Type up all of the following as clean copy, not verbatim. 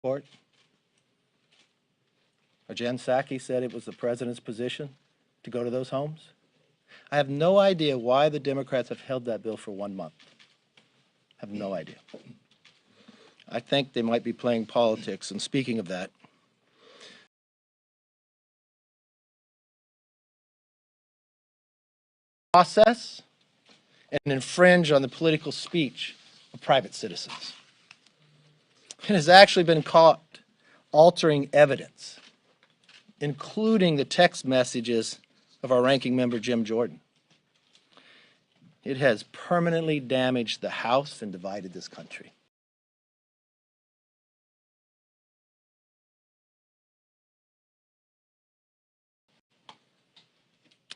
Or Jen Psaki said it was the president's position to go to those homes. I have no idea why the Democrats have held that bill for 1 month. I have no idea. I think they might be playing politics. And speaking of that, process and infringe on the political speech of private citizens. It has actually been caught altering evidence, including the text messages of our ranking member, Jim Jordan. It has permanently damaged the House and divided this country.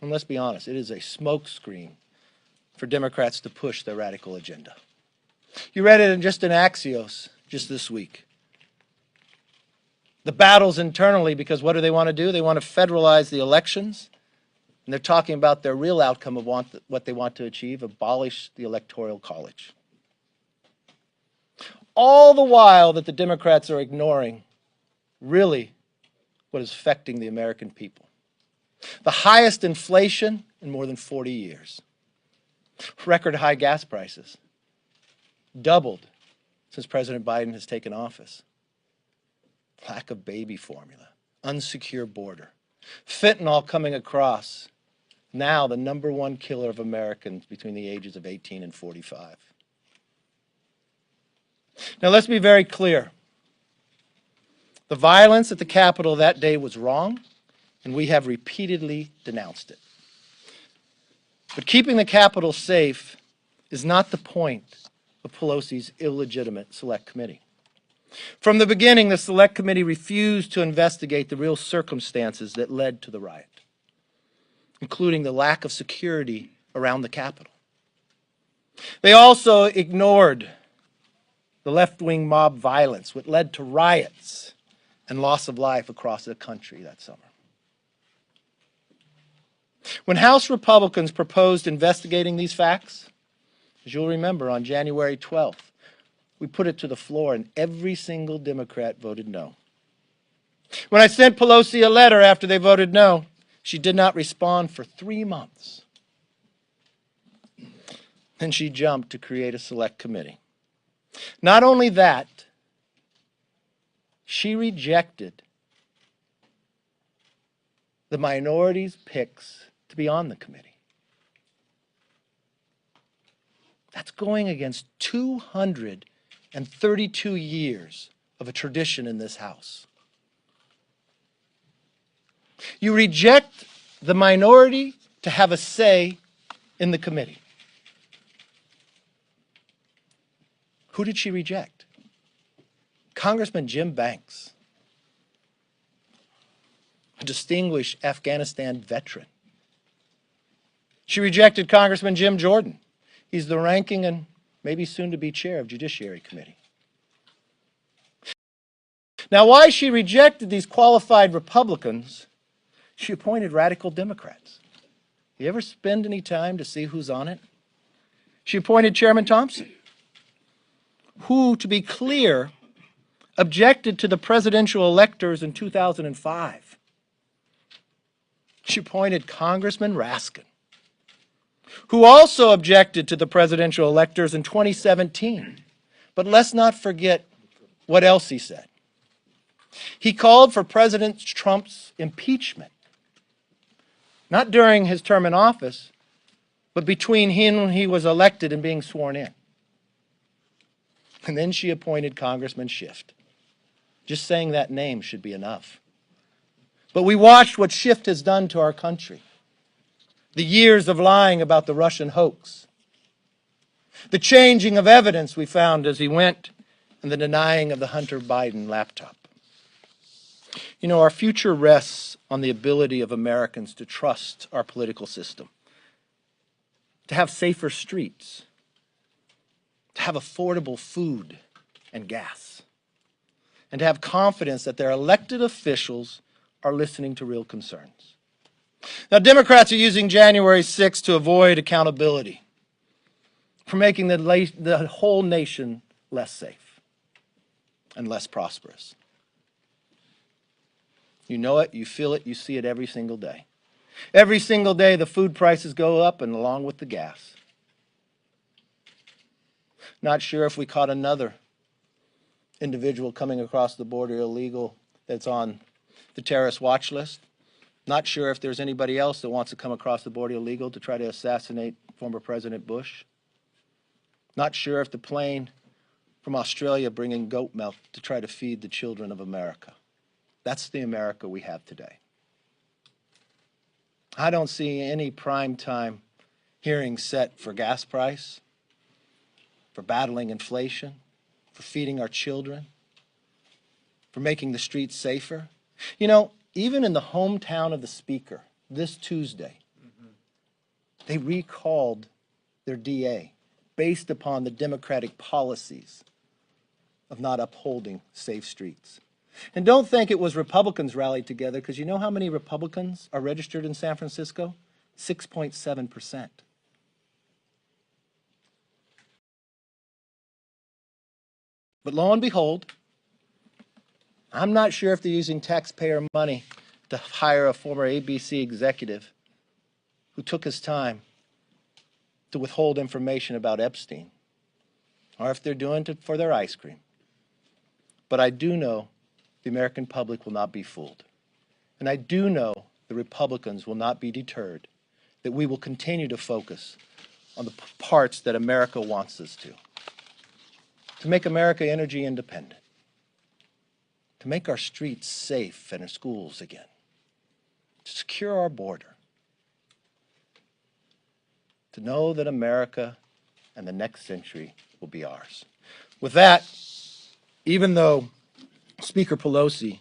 And let's be honest, it is a smokescreen for Democrats to push their radical agenda. You read it in Axios just this week. The battles internally, because what do they want to do? They want to federalize the elections. And they're talking about their real outcome of what they want to achieve, abolish the Electoral College. All the while that the Democrats are ignoring really what is affecting the American people. The highest inflation in more than 40 years. Record high gas prices. Doubled since President Biden has taken office. Lack of baby formula. Unsecure border. Fentanyl coming across. Now the #1 killer of Americans between the ages of 18 and 45. Now let's be very clear. The violence at the Capitol that day was wrong, and we have repeatedly denounced it. But keeping the Capitol safe is not the point of Pelosi's illegitimate Select Committee. From the beginning, the Select Committee refused to investigate the real circumstances that led to the riot, including the lack of security around the Capitol. They also ignored the left-wing mob violence, which led to riots and loss of life across the country that summer. When House Republicans proposed investigating these facts, as you'll remember, on January 12th, we put it to the floor and every single Democrat voted no. When I sent Pelosi a letter after they voted no, she did not respond for 3 months. Then she jumped to create a select committee. Not only that, she rejected the minority's picks to be on the committee. That's going against 232 years of a tradition in this House. You reject the minority to have a say in the committee. Who did she reject? Congressman Jim Banks, a distinguished Afghanistan veteran. She rejected Congressman Jim Jordan. He's the ranking and maybe soon to be chair of Judiciary Committee. Now, why she rejected these qualified Republicans, she appointed radical Democrats. You ever spend any time to see who's on it? She appointed Chairman Thompson, who, to be clear, objected to the presidential electors in 2005. She appointed Congressman Raskin, who also objected to the presidential electors in 2017. But let's not forget what else he said. He called for President Trump's impeachment, not during his term in office, but between him when he was elected and being sworn in. And then she appointed Congressman Schiff. Just saying that name should be enough. But we watched what Schiff has done to our country. The years of lying about the Russian hoax. The changing of evidence we found as he went, and the denying of the Hunter Biden laptop. You know, our future rests on the ability of Americans to trust our political system, to have safer streets, to have affordable food and gas, and to have confidence that their elected officials are listening to real concerns. Now, Democrats are using January 6th to avoid accountability for making the whole nation less safe and less prosperous. You know it, you feel it, you see it every single day. Every single day the food prices go up and along with the gas. Not sure if we caught another individual coming across the border illegal that's on the terrorist watch list. Not sure if there's anybody else that wants to come across the border illegal to try to assassinate former President Bush. Not sure if the plane from Australia bringing goat milk to try to feed the children of America. That's the America we have today. I don't see any primetime hearings set for gas price, for battling inflation, for feeding our children, for making the streets safer. You know, even in the hometown of the Speaker, this Tuesday, they recalled their DA based upon the Democratic policies of not upholding safe streets. And don't think it was Republicans rallied together, because you know how many Republicans are registered in San Francisco? 6.7%. But lo and behold, I'm not sure if they're using taxpayer money to hire a former ABC executive who took his time to withhold information about Epstein, or if they're doing it for their ice cream. But I do know the American public will not be fooled. And I do know the Republicans will not be deterred, that we will continue to focus on the parts that America wants us to make America energy independent, to make our streets safe and our schools again, to secure our border, to know that America and the next century will be ours. With that, even though Speaker Pelosi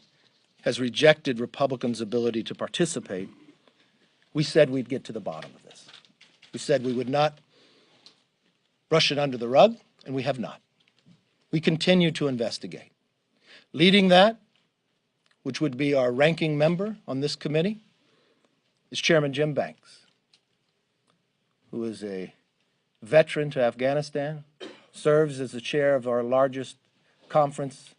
has rejected Republicans' ability to participate, we said we'd get to the bottom of this. We said we would not brush it under the rug, and we have not. We continue to investigate. Leading that, which would be our ranking member on this committee, is Chairman Jim Banks, who is a veteran to Afghanistan, serves as the chair of our largest conference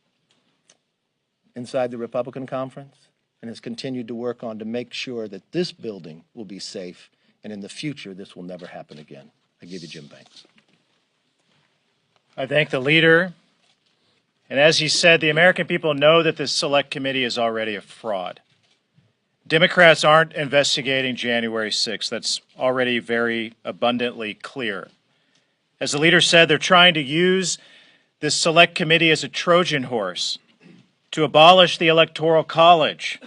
inside the Republican conference, and has continued to work on to make sure that this building will be safe, and in the future this will never happen again. I give you Jim Banks. I thank the leader. And as he said, the American people know that this select committee is already a fraud. Democrats aren't investigating January 6th. That's already very abundantly clear. As the leader said, they're trying to use this select committee as a Trojan horse to abolish the Electoral College,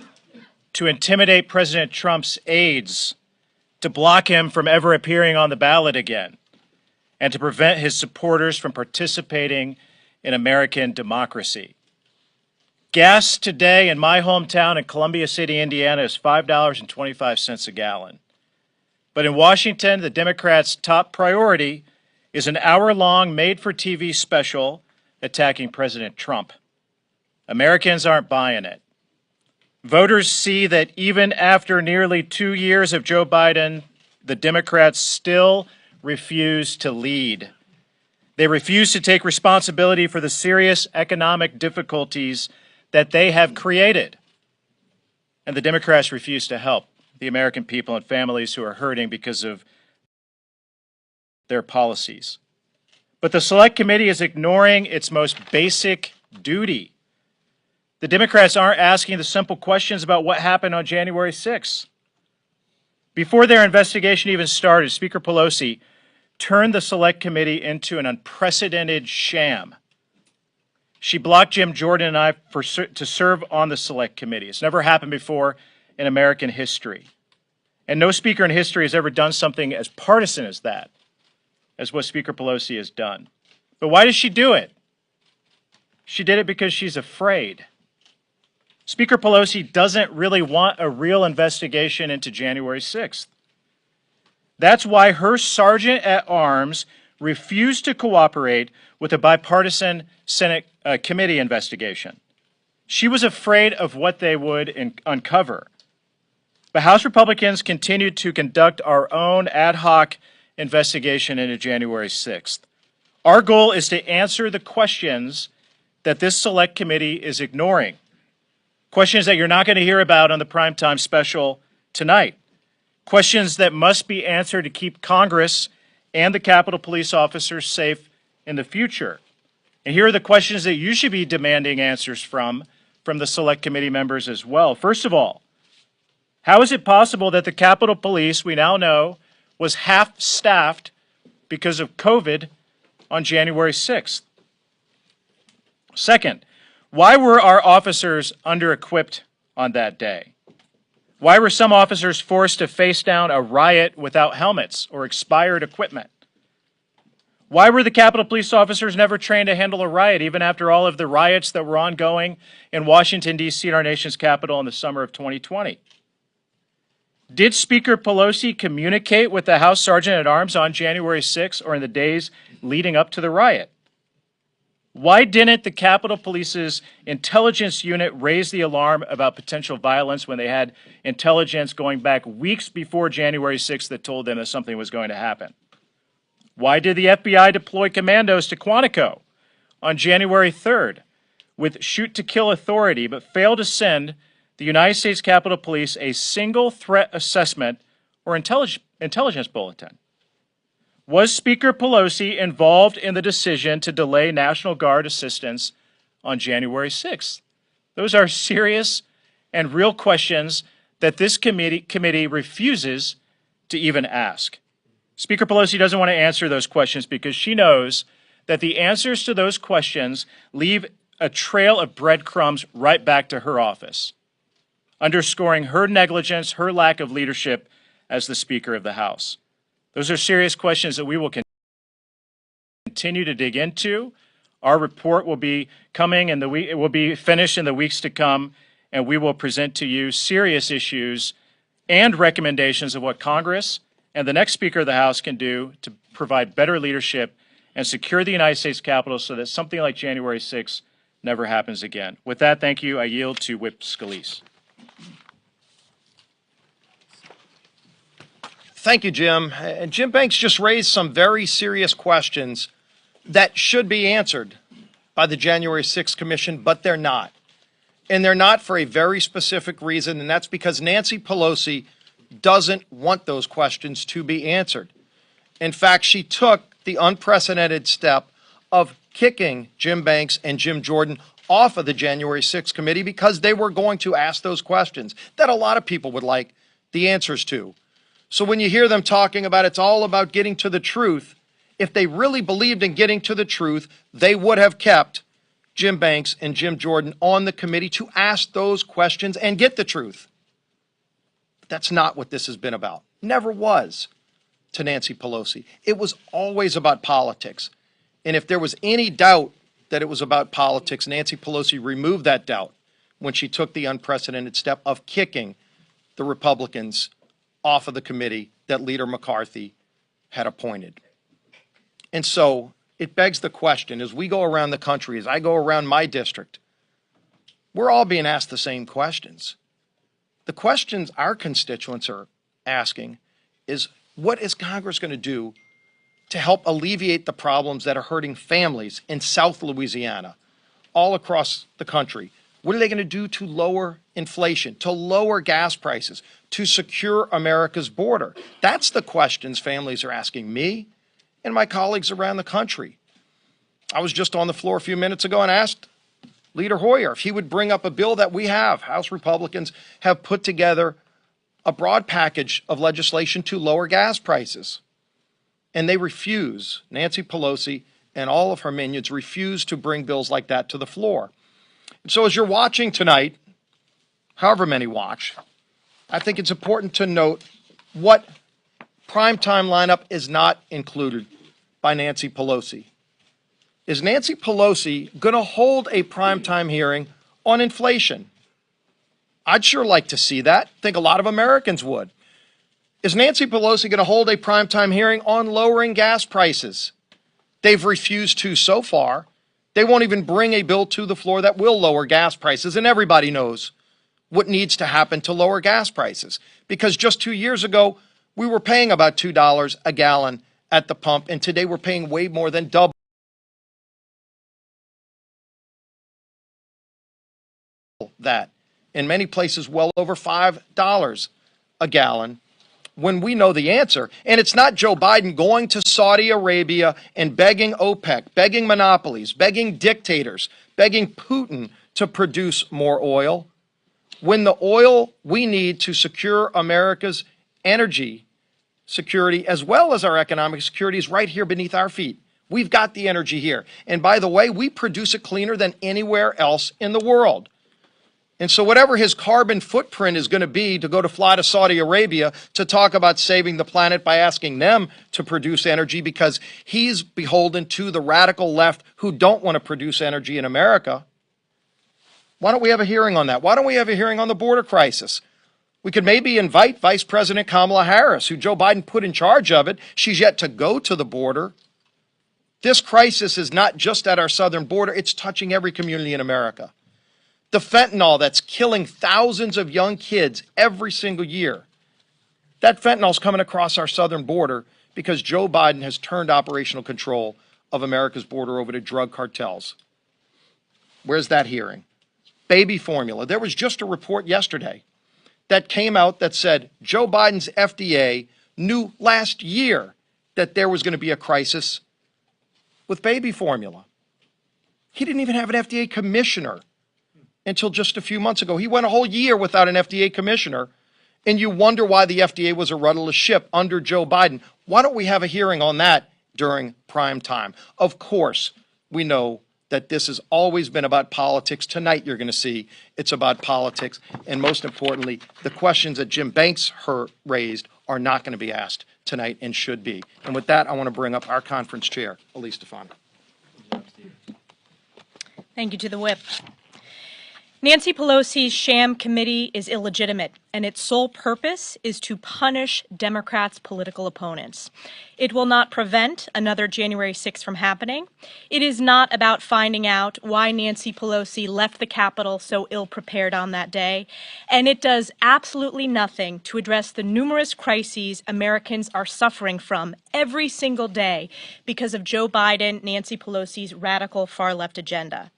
to intimidate President Trump's aides, to block him from ever appearing on the ballot again, and to prevent his supporters from participating in American democracy. Gas today in my hometown in Columbia City, Indiana, is $5.25 a gallon. But in Washington, the Democrats' top priority is an hour-long made-for-TV special attacking President Trump. Americans aren't buying it. Voters see that even after nearly 2 years of Joe Biden, the Democrats still refuse to lead. They refuse to take responsibility for the serious economic difficulties that they have created. And the Democrats refuse to help the American people and families who are hurting because of their policies. But the Select Committee is ignoring its most basic duty. The Democrats aren't asking the simple questions about what happened on January 6th. Before their investigation even started, Speaker Pelosi turned the Select Committee into an unprecedented sham. She blocked Jim Jordan and I to serve on the Select Committee. It's never happened before in American history. And no speaker in history has ever done something as partisan as that, as what Speaker Pelosi has done. But why does she do it? She did it because she's afraid. Speaker Pelosi doesn't really want a real investigation into January 6th. That's why her sergeant at arms refused to cooperate with a bipartisan Senate committee investigation. She was afraid of what they would uncover. But House Republicans continued to conduct our own ad hoc investigation into January 6th. Our goal is to answer the questions that this select committee is ignoring. Questions that you're not going to hear about on the primetime special tonight. Questions that must be answered to keep Congress and the Capitol Police officers safe in the future. And here are the questions that you should be demanding answers from the Select Committee members as well. First of all, how is it possible that the Capitol Police, we now know, was half-staffed because of COVID on January 6th? Second, why were our officers under-equipped on that day? Why were some officers forced to face down a riot without helmets or expired equipment? Why were the Capitol Police officers never trained to handle a riot, even after all of the riots that were ongoing in Washington, D.C. and our nation's capital in the summer of 2020? Did Speaker Pelosi communicate with the House Sergeant at Arms on January 6th or in the days leading up to the riot? Why didn't the Capitol Police's intelligence unit raise the alarm about potential violence when they had intelligence going back weeks before January 6th that told them that something was going to happen? Why did the FBI deploy commandos to Quantico on January 3rd with shoot-to-kill authority but fail to send the United States Capitol Police a single threat assessment or intelligence bulletin? Was Speaker Pelosi involved in the decision to delay National Guard assistance on January 6th? Those are serious and real questions that this committee refuses to even ask. Speaker Pelosi doesn't want to answer those questions because she knows that the answers to those questions leave a trail of breadcrumbs right back to her office, underscoring her negligence, her lack of leadership as the Speaker of the House. Those are serious questions that we will continue to dig into. Our report will be coming in it will be finished in the weeks to come, and we will present to you serious issues and recommendations of what Congress and the next Speaker of the House can do to provide better leadership and secure the United States Capitol so that something like January 6th never happens again. With that, thank you. I yield to Whip Scalise. Thank you, Jim. And Jim Banks just raised some very serious questions that should be answered by the January 6th Commission, but they're not. And they're not for a very specific reason, and that's because Nancy Pelosi doesn't want those questions to be answered. In fact, she took the unprecedented step of kicking Jim Banks and Jim Jordan off of the January 6th committee because they were going to ask those questions that a lot of people would like the answers to. So when you hear them talking about it's all about getting to the truth, if they really believed in getting to the truth, they would have kept Jim Banks and Jim Jordan on the committee to ask those questions and get the truth. That's not what this has been about. Never was to Nancy Pelosi. It was always about politics. And if there was any doubt that it was about politics, Nancy Pelosi removed that doubt when she took the unprecedented step of kicking the Republicans off of the committee that Leader McCarthy had appointed. And so it begs the question, as we go around the country, as I go around my district, we're all being asked the same questions. The questions our constituents are asking is, what is Congress going to do to help alleviate the problems that are hurting families in South Louisiana, all across the country? What are they going to do to lower inflation, to lower gas prices, to secure America's border? That's the questions families are asking me and my colleagues around the country. I was just on the floor a few minutes ago and asked Leader Hoyer if he would bring up a bill that we have. House Republicans have put together a broad package of legislation to lower gas prices. And they refuse, Nancy Pelosi and all of her minions refuse to bring bills like that to the floor. And so as you're watching tonight, however many watch, I think it's important to note what primetime lineup is not included by Nancy Pelosi. Is Nancy Pelosi going to hold a primetime hearing on inflation? I'd sure like to see that. I think a lot of Americans would. Is Nancy Pelosi going to hold a primetime hearing on lowering gas prices? They've refused to so far. They won't even bring a bill to the floor that will lower gas prices, and everybody knows what needs to happen to lower gas prices. Because just 2 years ago, we were paying about $2 a gallon at the pump, and today we're paying way more than double that. in many places well over $5 a gallon, when we know the answer. And it's not Joe Biden going to Saudi Arabia and begging OPEC, begging monopolies, begging dictators, begging Putin to produce more oil, when the oil we need to secure America's energy security as well as our economic security is right here beneath our feet. We've got the energy here. And by the way, we produce it cleaner than anywhere else in the world. And so whatever his carbon footprint is going to be to go to fly to Saudi Arabia to talk about saving the planet by asking them to produce energy because he's beholden to the radical left who don't want to produce energy in America. Why don't we have a hearing on that? Why don't we have a hearing on the border crisis? We could maybe invite Vice President Kamala Harris, who Joe Biden put in charge of it. She's yet to go to the border. This crisis is not just at our southern border. It's touching every community in America. The fentanyl that's killing thousands of young kids every single year. That fentanyl's coming across our southern border because Joe Biden has turned operational control of America's border over to drug cartels. Where's that hearing? Baby formula. There was just a report yesterday that came out that said Joe Biden's FDA knew last year that there was going to be a crisis with baby formula. He didn't even have an FDA commissioner until just a few months ago. He went a whole year without an FDA commissioner, and you wonder why the FDA was a rudderless ship under Joe Biden. Why don't we have a hearing on that during prime time? Of course, we know that this has always been about politics. Tonight, you're going to see it's about politics. And most importantly, the questions that Jim Banks raised are not going to be asked tonight and should be. And with that, I want to bring up our conference chair, Elise Stefanik. Thank you to the whip. Nancy Pelosi's sham committee is illegitimate, and its sole purpose is to punish Democrats' political opponents. It will not prevent another January 6th from happening. It is not about finding out why Nancy Pelosi left the Capitol so ill-prepared on that day, and it does absolutely nothing to address the numerous crises Americans are suffering from every single day because of Joe Biden, Nancy Pelosi's radical far-left agenda.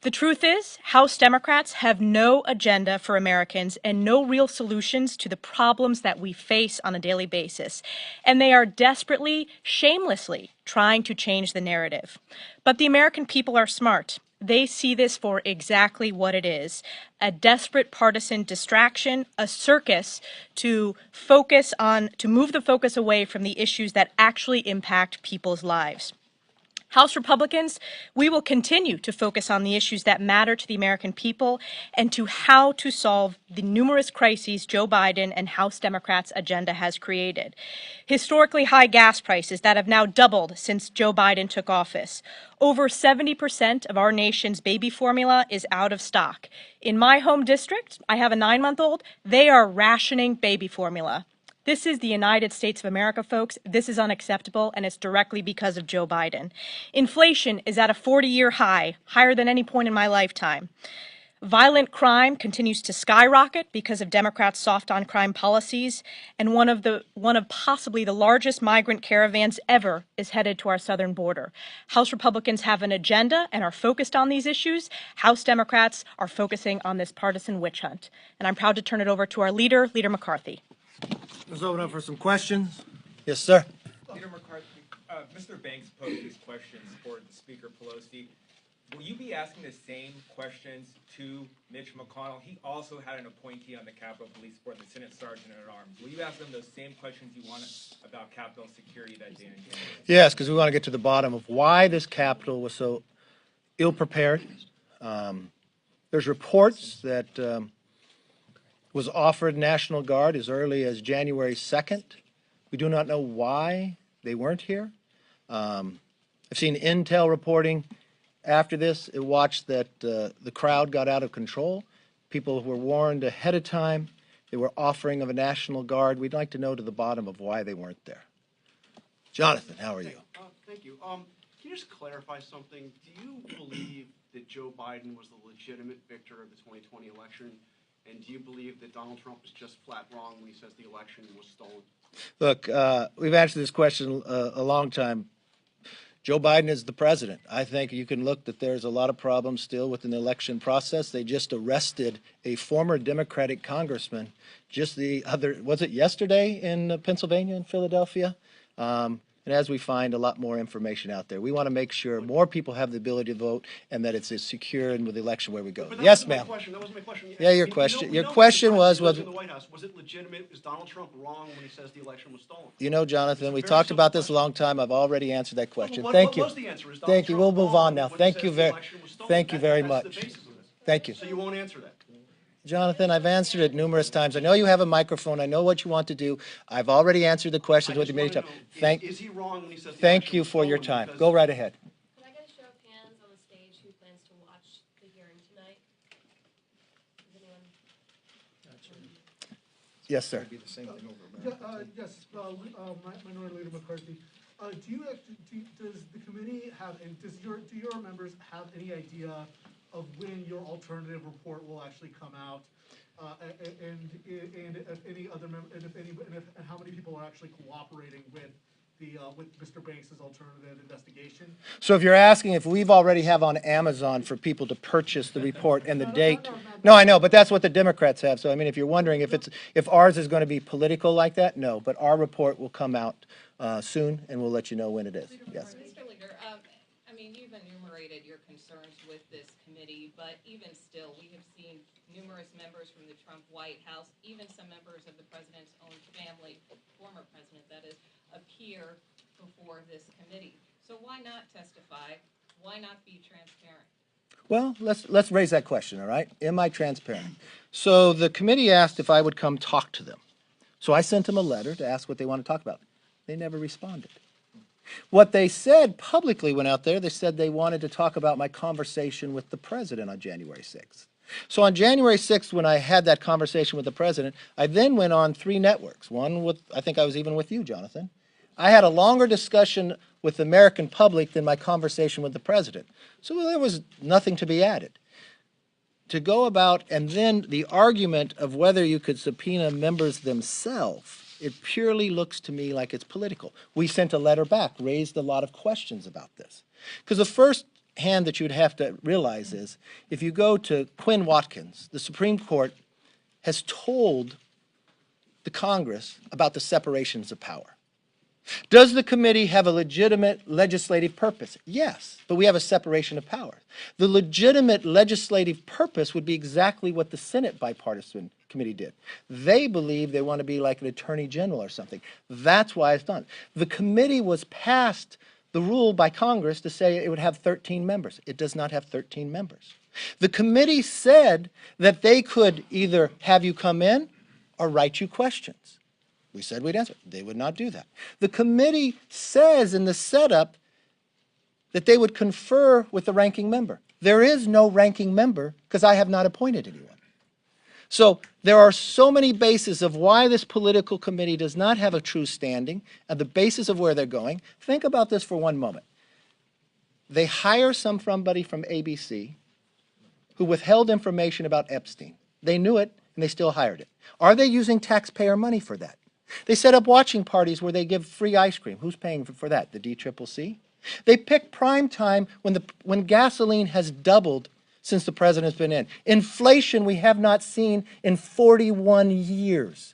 The truth is, House Democrats have no agenda for Americans and no real solutions to the problems that we face on a daily basis. And they are desperately, shamelessly trying to change the narrative. But the American people are smart. They see this for exactly what it is, a desperate partisan distraction, a circus to move the focus away from the issues that actually impact people's lives. House Republicans, we will continue to focus on the issues that matter to the American people and to how to solve the numerous crises Joe Biden and House Democrats' agenda has created. Historically high gas prices that have now doubled since Joe Biden took office. Over 70% of our nation's baby formula is out of stock. In my home district, I have a 9-month-old, they are rationing baby formula. This is the United States of America, folks. This is unacceptable, and it's directly because of Joe Biden. Inflation is at a 40-year high, higher than any point in my lifetime. Violent crime continues to skyrocket because of Democrats' soft-on-crime policies, and one of possibly the largest migrant caravans ever is headed to our southern border. House Republicans have an agenda and are focused on these issues. House Democrats are focusing on this partisan witch hunt. And I'm proud to turn it over to our leader, Leader McCarthy. Let's open up for some questions. Yes, sir. Leader McCarthy, Mr. Banks posed these questions for the Speaker Pelosi. Will you be asking the same questions to Mitch McConnell? He also had an appointee on the Capitol Police Board, the Senate Sergeant at Arms. Will you ask them those same questions you want about Capitol security that day in January? Yes, because we want to get to the bottom of why this Capitol was so ill-prepared. There's reports that was offered National Guard as early as January 2nd. We do not know why they weren't here. I've seen intel reporting after this. It watched that the crowd got out of control. People were warned ahead of time. They were offering of a National Guard. We'd like to know to the bottom of why they weren't there. Jonathan, how are you? Thank you. Can you just clarify something? Do you believe that Joe Biden was the legitimate victor of the 2020 election? And do you believe that Donald Trump is just flat wrong when he says the election was stolen? Look, we've answered this question a long time. Joe Biden is the president. I think you can look that there's a lot of problems still with the election process. They just arrested a former Democratic congressman just was it yesterday in Pennsylvania and Philadelphia? And as we find a lot more information out there, we want to make sure more people have the ability to vote and that it's as secure and with the election where we go. But that Yes, wasn't my ma'am. question. That wasn't my question. Yeah, your We know- question. we Your know question Mr. was President lives whether. in the White House. Was it legitimate? Is Donald Trump wrong when he says the election was stolen? You know, Jonathan, we very talked simple about this a question. long time. I've already answered that question. What Thank you. was the answer? Is Donald Thank you. We'll Trump move wrong on now. when he Thank says you the very. election was stolen? Thank you very That's much. the basis of this. Thank you. So you won't answer that? Jonathan, I've answered it numerous times. I know you have a microphone. I know what you want to do. I've already answered the questions I with just you many want to times. know, is he wrong when he says the Thank election you was for your stolen? time. Because- Go right ahead. Can I get a show of hands on the stage who plans to watch the hearing tonight? Does anyone? Yes, sir. Yes, Minority Leader McCarthy. Does the committee have, and do your members have any idea of when your alternative report will actually come out? And if any other and how many people are actually cooperating with Mr. Banks's alternative investigation? So if you're asking if we've already have on Amazon for people to purchase the report and the date. No, I know, but that's what the Democrats have. So I mean, if you're wondering if ours is going to be political like that, no. But our report will come out soon, and we'll let you know when it is. Yes. Mr. Leader, I mean, you've enumerated your concerns with this committee, but even still, we have seen numerous members from the Trump White House, even some members of the president's own family, former president that is, appear before this committee. So why not testify? Why not be transparent? Well, let's raise that question, all right? Am I transparent? So the committee asked if I would come talk to them. So I sent them a letter to ask what they want to talk about. They never responded. What they said publicly went out there, they said they wanted to talk about my conversation with the president on January 6th. So on January 6th, when I had that conversation with the president, I then went on 3 networks. One with, I think I was even with you, Jonathan. I had a longer discussion with the American public than my conversation with the president. So there was nothing to be added. To go about, and then the argument of whether you could subpoena members themselves, it purely looks to me like it's political. We sent a letter back, raised a lot of questions about this. Because the first hand that you'd have to realize is, if you go to Quinn Watkins, the Supreme Court has told the Congress about the separations of power. Does the committee have a legitimate legislative purpose? Yes, but we have a separation of powers. The legitimate legislative purpose would be exactly what the Senate bipartisan committee did. They believe they want to be like an attorney general or something. That's why it's done. The committee was passed the rule by Congress to say it would have 13 members. It does not have 13 members. The committee said that they could either have you come in or write you questions. We said we'd answer. They would not do that. The committee says in the setup that they would confer with the ranking member. There is no ranking member because I have not appointed anyone. So there are so many bases of why this political committee does not have a true standing and the basis of where they're going. Think about this for one moment. They hire somebody from ABC who withheld information about Epstein. They knew it and they still hired it. Are they using taxpayer money for that? They set up watching parties where they give free ice cream. Who's paying for that? The DCCC? They pick prime time when gasoline has doubled since the president's been in. Inflation we have not seen in 41 years.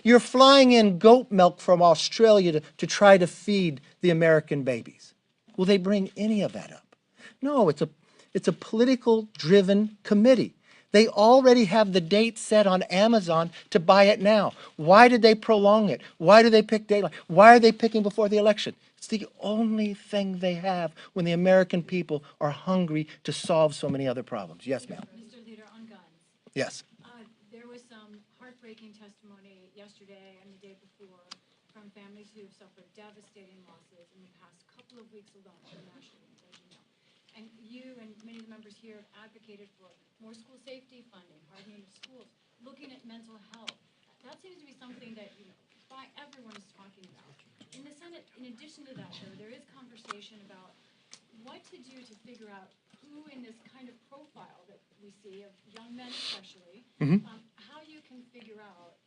You're flying in goat milk from Australia to try to feed the American babies. Will they bring any of that up? No, it's a political-driven committee. They already have the date set on Amazon to buy it now. Why did they prolong it? Why do they pick daylight? Why are they picking before the election? It's the only thing they have when the American people are hungry to solve so many other problems. Yes, ma'am. Mr. Leader, on guns. Yes. There was some heartbreaking testimony yesterday and the day before from families who have suffered devastating losses in the past couple of weeks alone internationally, as you know. And you and many of the members here have advocated for more school safety funding, hardening of schools, looking at mental health. That seems to be something that everyone is talking about. In the Senate, in addition to that, though, there is conversation about what to do to figure out who in this kind of profile that we see of young men especially, how you can figure out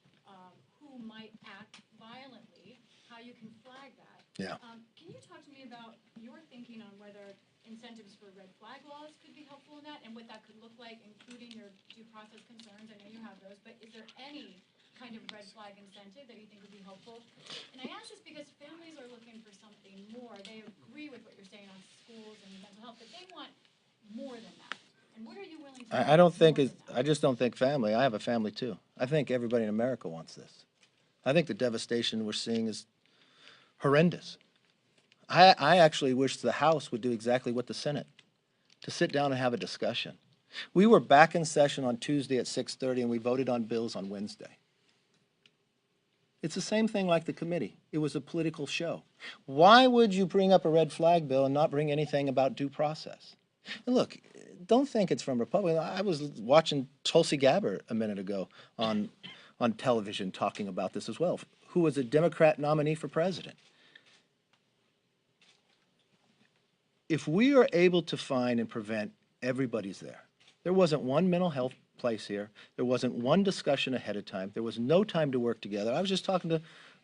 who might act violently, how you can flag that. Yeah. Can you talk to me about your thinking on whether incentives for red flag laws could be helpful in that, and what that could look like, including your due process concerns? I know you have those, but is there any kind of red flag incentive that you think would be helpful? And I ask this because families are looking for something more. They agree with what you're saying on schools and mental health, but they want more than that. And what are you willing to do? I don't think more it's, than that? I just don't think family. I have a family too. I think everybody in America wants this. I think the devastation we're seeing is horrendous. I actually wish the House would do exactly what the Senate, to sit down and have a discussion. We were back in session on Tuesday at 6:30 and we voted on bills on Wednesday. It's the same thing like the committee. It was a political show. Why would you bring up a red flag bill and not bring anything about due process? And look, don't think it's from Republicans. I was watching Tulsi Gabbard a minute ago on television talking about this as well, who was a Democrat nominee for president. If we are able to find and prevent, everybody's there. There wasn't one mental health place here. There wasn't one discussion ahead of time. There was no time to work together. I was just talking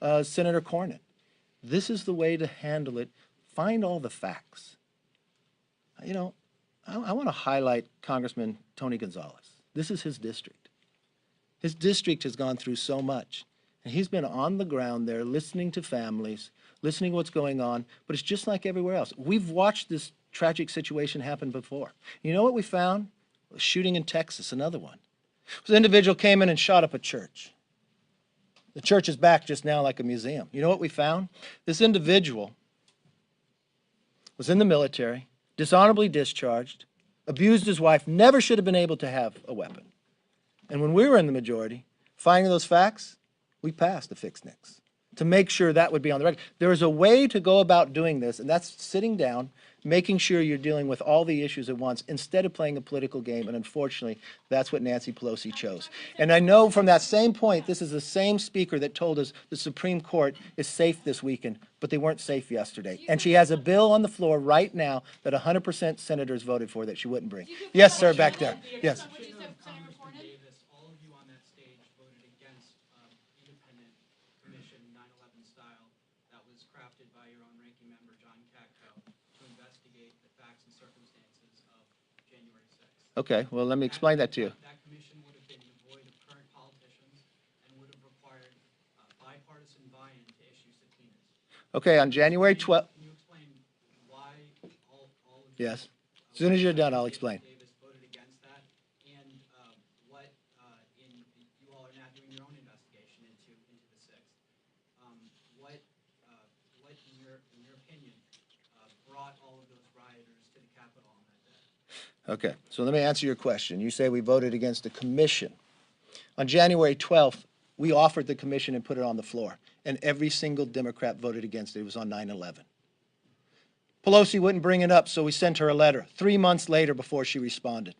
to Senator Cornyn. This is the way to handle it. Find all the facts. You know, I want to highlight Congressman Tony Gonzalez. This is his district. His district has gone through so much. And he's been on the ground there listening to families, listening to what's going on, but it's just like everywhere else. We've watched this tragic situation happen before. You know what we found? A shooting in Texas, another one. This individual came in and shot up a church. The church is back just now like a museum. You know what we found? This individual was in the military, dishonorably discharged, abused his wife, never should have been able to have a weapon. And when we were in the majority, finding those facts, we passed the fixed NICS to make sure that would be on the record. There is a way to go about doing this, and that's sitting down, making sure you're dealing with all the issues at once instead of playing a political game, and unfortunately, that's what Nancy Pelosi chose. And I know from that same point, this is the same speaker that told us the Supreme Court is safe this weekend, but they weren't safe yesterday. And she has a bill on the floor right now that 100% senators voted for that she wouldn't bring. Yes, sir, back there. Yes. What you said, Senator Cornyn? Davis, all of you on that stage voted against independent commission 9/11 style that was crafted by your own ranking member, John Katko, to investigate the facts and circumstances of January 6th. Okay, well, let me explain that to you. That commission would have been devoid of current politicians and would have required bipartisan buy-in to issue subpoenas. Okay, on January 12th. Can you explain why all of you? Yes. As soon as you're done, I'll explain. Davis voted against that, and what you all are now doing your own investigation into the 6th. What in your opinion brought all of those rioters to the Capitol on that day? Okay, so let me answer your question. You say we voted against the commission. On January 12th, we offered the commission and put it on the floor, and every single Democrat voted against it. It was on 9/11. Pelosi wouldn't bring it up, so we sent her a letter 3 months later before she responded.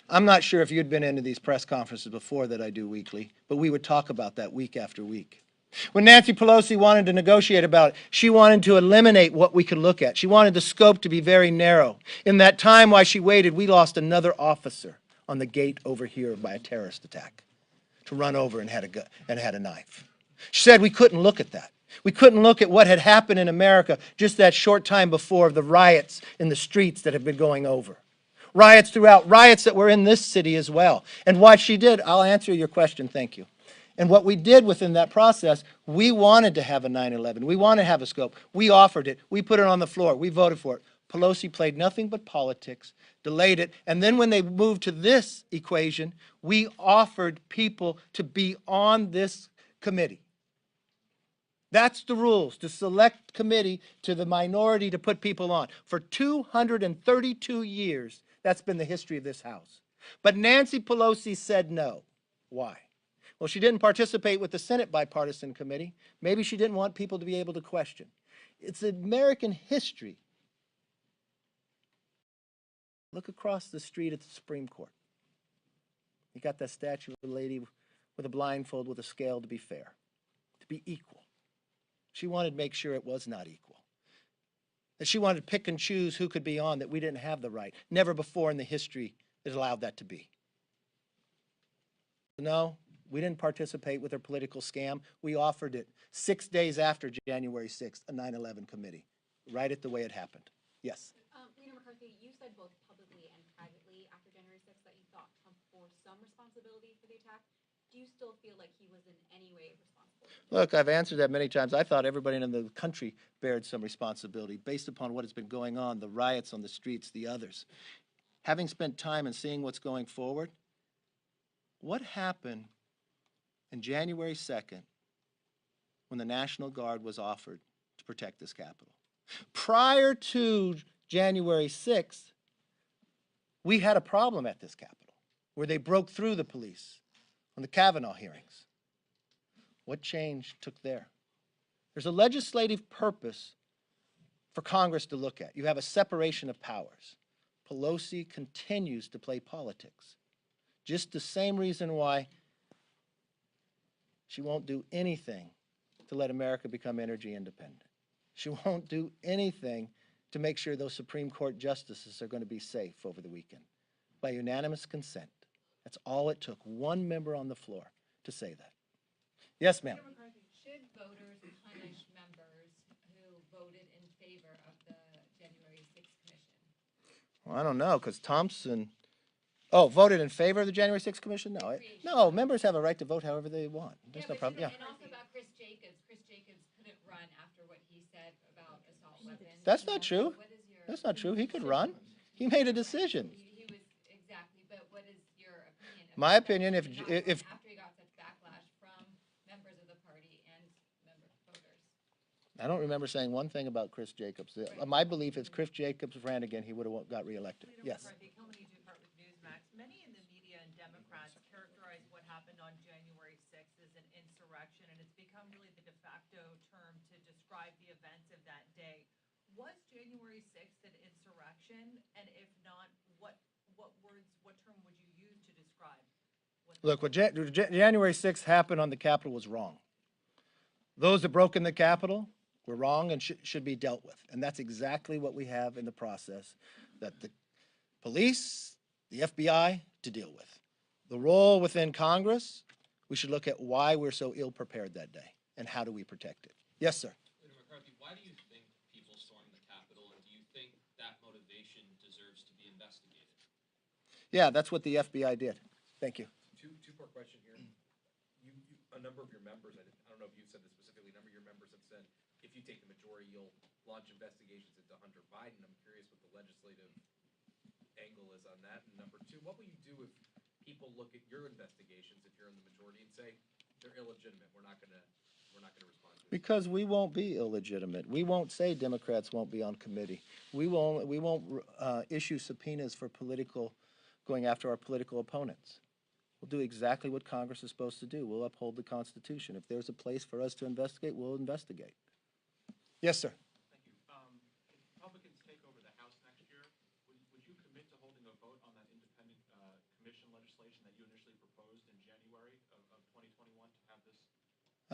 I'm not sure if you'd been into these press conferences before that I do weekly, but we would talk about that week after week. When Nancy Pelosi wanted to negotiate about it, she wanted to eliminate what we could look at. She wanted the scope to be very narrow. In that time while she waited, we lost another officer on the gate over here by a terrorist attack to run over and had a knife. She said we couldn't look at that. We couldn't look at what had happened in America just that short time before, the riots in the streets that have been going over. Riots throughout, riots that were in this city as well. And what she did, I'll answer your question, thank you. And what we did within that process, we wanted to have a 9/11. We wanted to have a scope. We offered it. We put it on the floor. We voted for it. Pelosi played nothing but politics, delayed it. And then when they moved to this equation, we offered people to be on this committee. That's the rules, to select committee to the minority to put people on. For 232 years, that's been the history of this House. But Nancy Pelosi said no. Why? Well, she didn't participate with the Senate bipartisan committee. Maybe she didn't want people to be able to question. It's American history. Look across the street at the Supreme Court. You got that statue of a lady with a blindfold with a scale to be fair, to be equal. She wanted to make sure it was not equal. That she wanted to pick and choose who could be on, that we didn't have the right. Never before in the history has allowed that to be. No, we didn't participate with her political scam. We offered it 6 days after January 6th, a 9/11 committee. write it the way it happened. Yes. Leader McCarthy, you said both publicly and privately after January 6th that you thought Trump bore some responsibility for the attack. Do you still feel like he was in any way responsible? Look, I've answered that many times. I thought everybody in the country bared some responsibility based upon what has been going on, the riots on the streets, the others. Having spent time and seeing what's going forward, what happened on January 2nd when the National Guard was offered to protect this Capitol? Prior to January 6th, we had a problem at this Capitol where they broke through the police on the Kavanaugh hearings. What change took there? There's a legislative purpose for Congress to look at. You have a separation of powers. Pelosi continues to play politics. Just the same reason why she won't do anything to let America become energy independent. She won't do anything to make sure those Supreme Court justices are going to be safe over the weekend. By unanimous consent. That's all it took. One member on the floor to say that. Yes, ma'am. Should voters punish members who voted in favor of the January 6th commission? Well, I don't know, because Thompson, voted in favor of the January 6th Commission? No, members have a right to vote however they want. There's no problem. Yeah. And also about Chris Jacobs. Chris Jacobs couldn't run after what he said about assault weapons. That's not true. That's not true. He could run. He made a decision. He was, exactly, but what is your opinion? My opinion, if After he got such backlash from members of the party and voters. I don't remember saying one thing about Chris Jacobs. My belief is Chris Jacobs ran again, he would have got reelected. Yes. Many in the media and Democrats characterize what happened on January 6th as an insurrection, and it's become really the de facto term to describe the events of that day. Was January 6th an insurrection? And if not, what term would you use to describe? Look, what January 6th happened on the Capitol was wrong. Those that broke in the Capitol were wrong and should be dealt with. And that's exactly what we have in the process that the police, the FBI to deal with. The role within Congress, we should look at why we're so ill prepared that day and how do we protect it. Yes, sir. Senator McCarthy, why do you think people stormed the Capitol, and do you think that motivation deserves to be investigated? Yeah, that's what the FBI did. Thank you. Two-part question here. A number of your members, I don't know if you said this specifically, a number of your members have said if you take the majority, you'll launch investigations into Hunter Biden. I'm curious what the legislative angle is on that. And number two, what will you do if people look at your investigations, if you're in the majority, and say they're illegitimate? We're not gonna respond to it. Because we won't be illegitimate. We won't say Democrats won't be on committee. We won't issue subpoenas for going after our political opponents. We'll do exactly what Congress is supposed to do. We'll uphold the Constitution. If there's a place for us to investigate, we'll investigate. Yes, sir. Thank you. If Republicans take over the House next year, would you commit to holding a vote on that independent commission legislation that you initially proposed in January of 2021 to have this?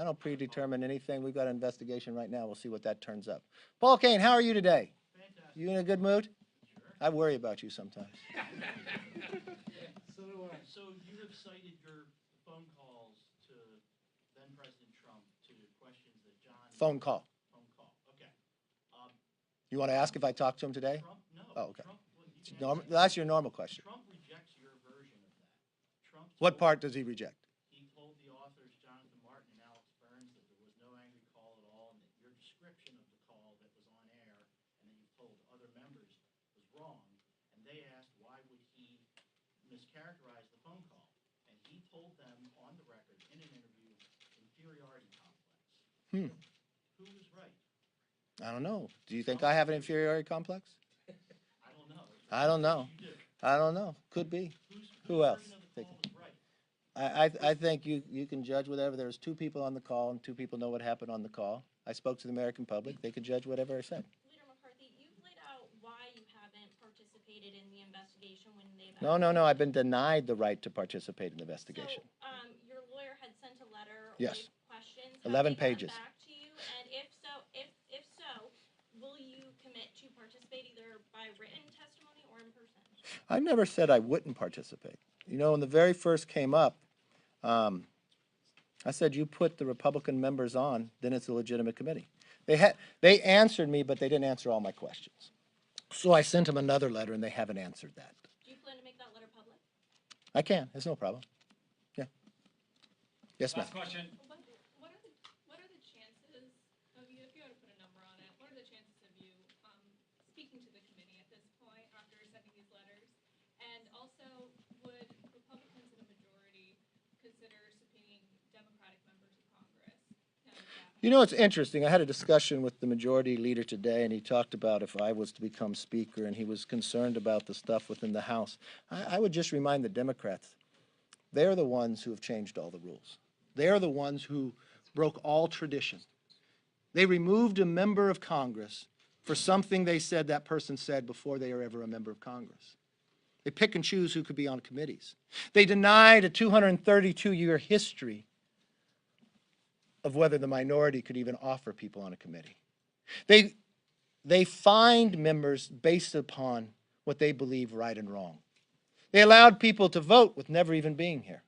I don't predetermine anything. We've got an investigation right now. We'll see what that turns up. Paul Kane, how are you today? Fantastic. You in a good mood? Sure. I worry about you sometimes. So you have cited your phone calls to then President Trump to questions that John. Phone call. Phone call. Okay. You want to ask if I talked to him today? Trump, no. Oh, okay. Trump, well, you can That's your normal question. Trump rejects your version of that. Trump What part does he reject? He told the authors, Jonathan Martin and Alex Burns, that there was no angry call at all, and that your description of the call that was on air and that you told other members was wrong. And they asked, why would he mischaracterize the phone call? And he told them on the record in an interview, inferiority complex. Who was right? I don't know. Do you think I have an inferiority complex? I don't know. I don't know. You do. I don't know. Could be. Who Whose else? version of the call was right? I think you can judge whatever. There's two people on the call, and two people know what happened on the call. I spoke to the American public. They could judge whatever I said. Leader McCarthy, you've laid out why you haven't participated in the investigation when they've... No. I've been denied the right to participate in the investigation. So, your lawyer had sent a letter Yes. with questions. 11 Have they pages. gotten back to you? And if so, will you commit to participate either by written testimony or in person? I never said I wouldn't participate. You know, when the very first came up, I said you put the Republican members on, then it's a legitimate committee. They answered me, but they didn't answer all my questions. So I sent them another letter, and they haven't answered that. Do you plan to make that letter public? I can. There's no problem. Yeah. Yes, ma'am. Last question. What are the chances of you, if you had to put a number on it, what are the chances of you speaking to the committee at this point after sending these letters? And also, would Republicans in a majority consider subpoenaing Democratic members of Congress? You know, it's interesting. I had a discussion with the majority leader today, and he talked about if I was to become speaker, and he was concerned about the stuff within the House. I would just remind the Democrats, they're the ones who have changed all the rules. They're the ones who broke all tradition. They removed a member of Congress for something they said that person said before they were ever a member of Congress. They pick and choose who could be on committees. They denied a 232-year history of whether the minority could even offer people on a committee. They fined members based upon what they believe right and wrong. They allowed people to vote with never even being here.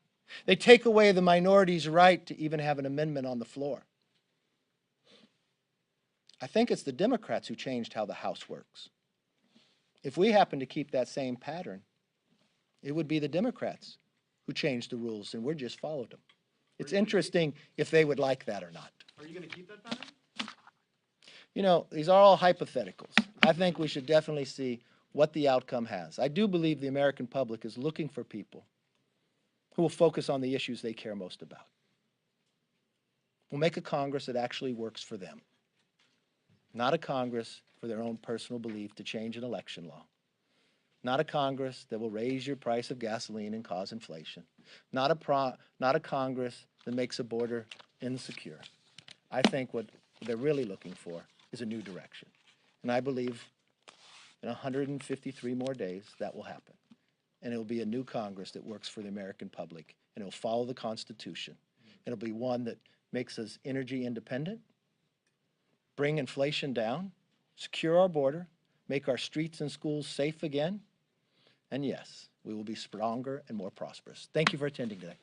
They take away the minority's right to even have an amendment on the floor. I think it's the Democrats who changed how the House works. If we happen to keep that same pattern, it would be the Democrats who changed the rules, and we're just followed them. It's interesting if they would like that or not. Are you going to keep that pattern? You know, these are all hypotheticals. I think we should definitely see what the outcome has. I do believe the American public is looking for people who will focus on the issues they care most about. We'll make a Congress that actually works for them, not a Congress for their own personal belief to change an election law. Not a Congress that will raise your price of gasoline and cause inflation. Not a Congress that makes a border insecure. I think what they're really looking for is a new direction. And I believe in 153 more days that will happen. And it will be a new Congress that works for the American public, and it will follow the Constitution. It'll be one that makes us energy independent, bring inflation down, secure our border, make our streets and schools safe again, and yes, we will be stronger and more prosperous. Thank you for attending today.